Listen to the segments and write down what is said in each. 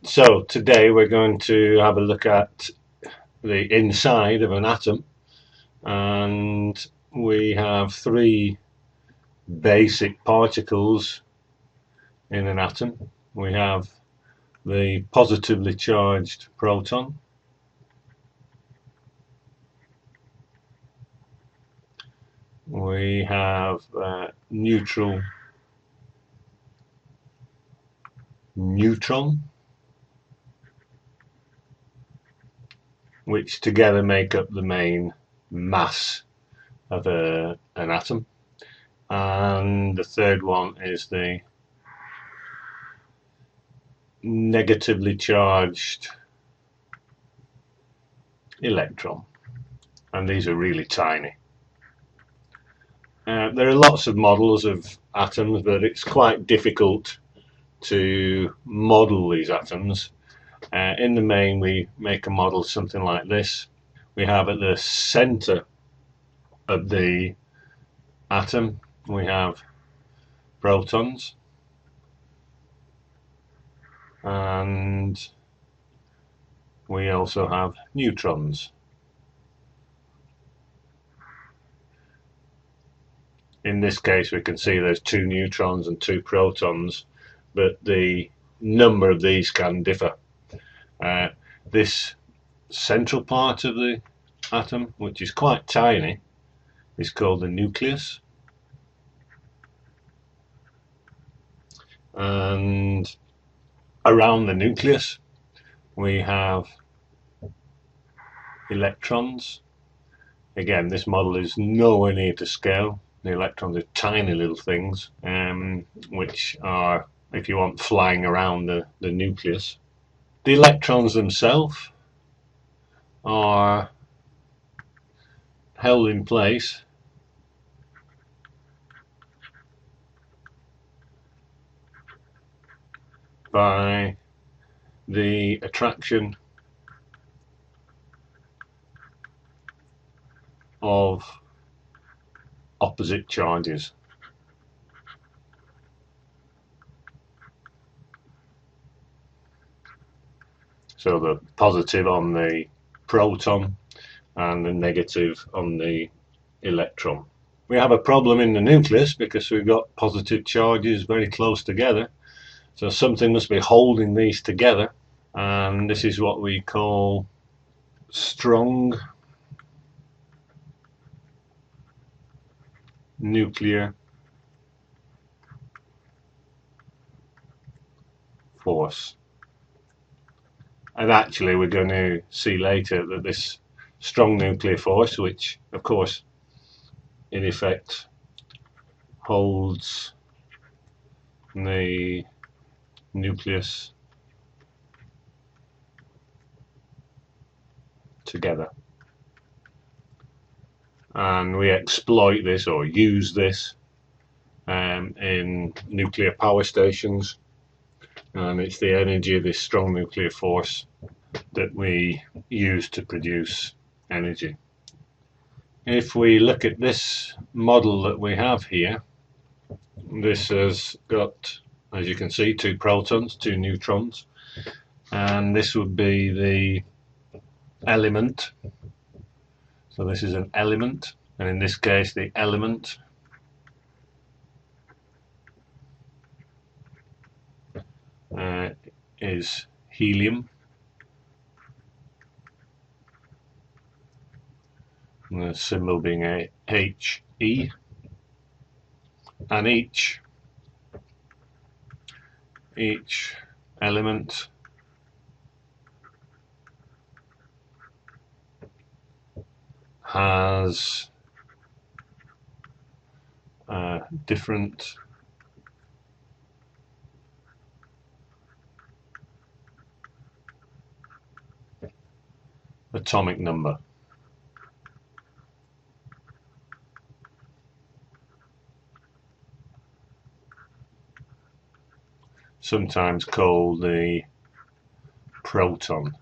So today we're going to have a look at the inside of an atom, and we have three basic particles in an atom. We have the positively charged proton, we have neutral neutron, which together make up the main mass of an atom, and the third one is the negatively charged electron, and these are really tiny. There are lots of models of atoms, but it's quite difficult to model these atoms. In the main, we make a model something like this. We have at the center of the atom, we have protons, and we also have neutrons. In this case, we can see there's two neutrons and two protons, but the number of these can differ. This central part of the atom, which is quite tiny, is called the nucleus, and around the nucleus we have electrons. Again, this model is nowhere near to scale. The electrons are tiny little things, which are, if you want, flying around the nucleus. The electrons themselves are held in place by the attraction of opposite charges. So the positive on the proton and the negative on the electron. We have a problem in the nucleus because we've got positive charges very close together, so something must be holding these together, and this is what we call strong nuclear force. And actually we're going to see later that this strong nuclear force, which of course in effect holds the nucleus together, and we exploit this or use this in nuclear power stations, and it's the energy of this strong nuclear force that we use to produce energy. If we look at this model that we have here, this has got, as you can see, two protons, two neutrons, and this would be the element. So this is an element, and in this case the element is helium, and the symbol being a He, and each element has different atomic number. Sometimes called the proton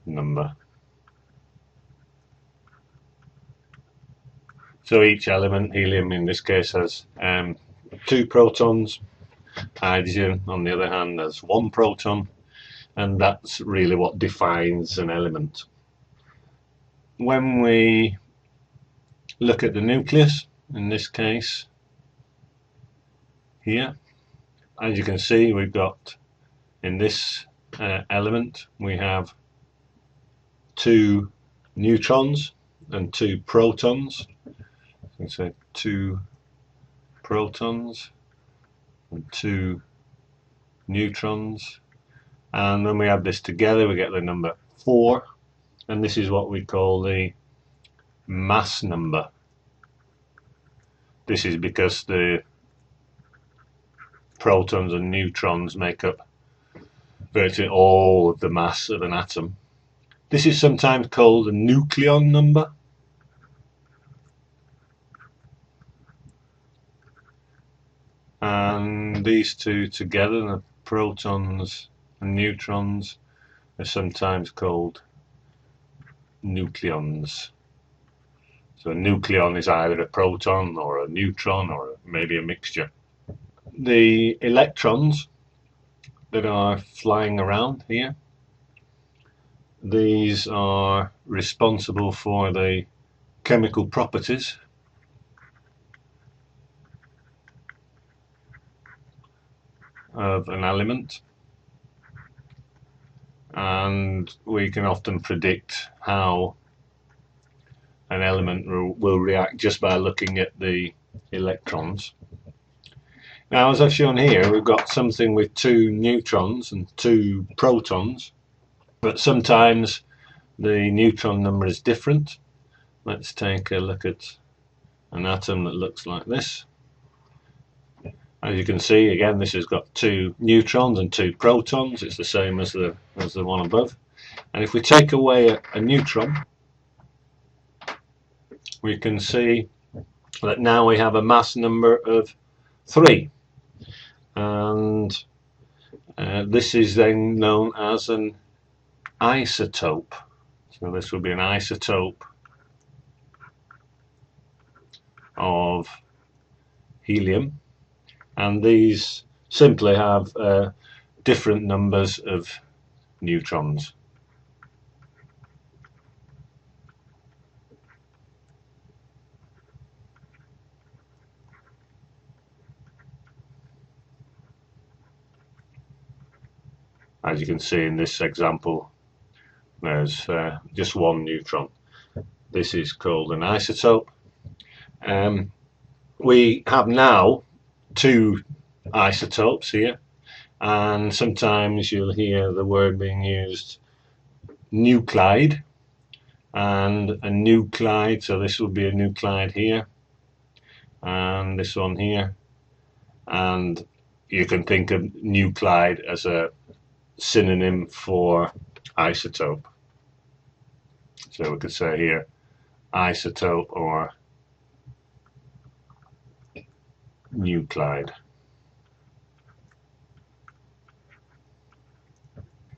number. So each element, helium in this case, has 2 protons. Hydrogen, on the other hand, has 1 proton, and that's really what defines an element. When we look at the nucleus, in this case here, as you can see, we've got in this element we have 2 neutrons and 2 protons. So 2 protons and 2 neutrons, and when we add this together we get the number 4, and this is what we call the mass number. This is because the protons and neutrons make up virtually all of the mass of an atom. This is sometimes called a nucleon number. And these two together, the protons and neutrons, are sometimes called nucleons. So a nucleon is either a proton or a neutron or maybe a mixture. The electrons that are flying around here, these are responsible for the chemical properties of an element, and we can often predict how an element will react just by looking at the electrons. Now, as I've shown here, we've got something with 2 neutrons and 2 protons, but sometimes the neutron number is different. Let's take a look at an atom that looks like this. As you can see, again, this has got 2 neutrons and 2 protons. It's the same as the one above. And if we take away a neutron, we can see that now we have a mass number of 3. And this is then known as an isotope. So this will be an isotope of helium. And these simply have different numbers of neutrons. As you can see in this example, there's just 1 neutron. This is called an isotope. We have now 2 isotopes here, and sometimes you'll hear the word being used nuclide and a nuclide. So this will be a nuclide here and this one here, and you can think of nuclide as a synonym for isotope. So we could say here isotope or nuclide.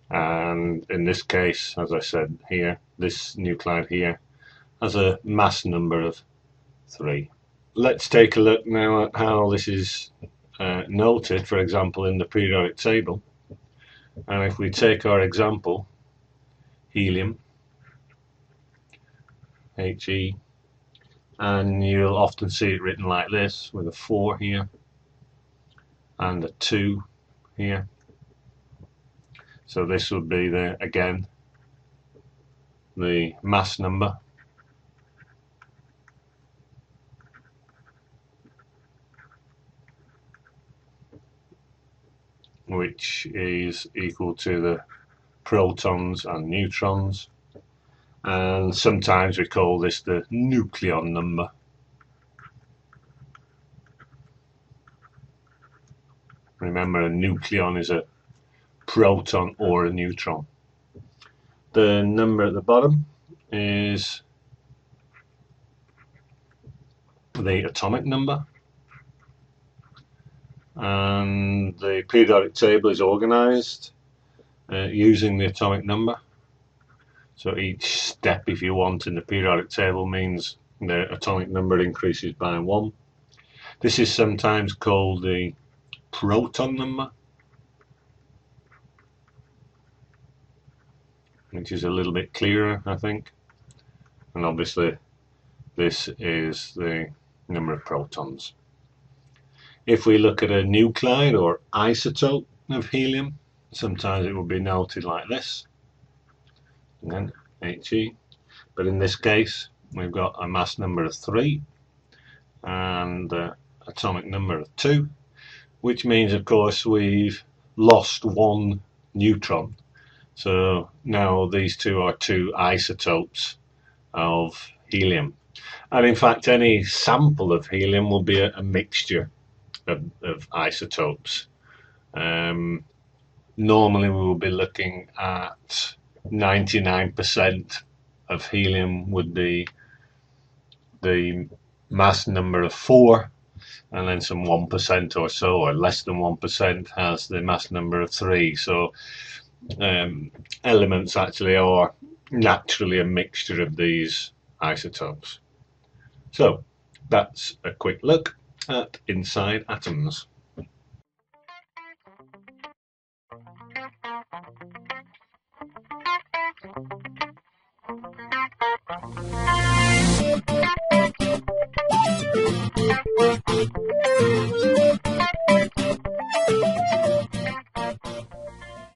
And in this case, as I said here, this nuclide here has a mass number of 3. Let's take a look now at how this is noted, for example, in the periodic table. And if we take our example, helium, He, and you'll often see it written like this, with a 4 here and a 2 here. So this would be again the mass number, which is equal to the protons and neutrons, and sometimes we call this the nucleon number. Remember, a nucleon is a proton or a neutron. The number at the bottom is the atomic number, and the periodic table is organized using the atomic number. So each step, if you want, in the periodic table means the atomic number increases by 1. This is sometimes called the proton number, which is a little bit clearer, I think. And obviously this is the number of protons. If we look at a nuclide or isotope of helium, sometimes it will be noted like this, again He, but in this case we've got a mass number of 3 and atomic number of 2, which means of course we've lost 1 neutron. So now these two are 2 isotopes of helium. And in fact any sample of helium will be a mixture of isotopes. Normally we will be looking at 99% of helium would be the mass number of 4, and then some 1% or so, or less than 1%, has the mass number of 3. So elements actually are naturally a mixture of these isotopes. So that's a quick look at inside atoms.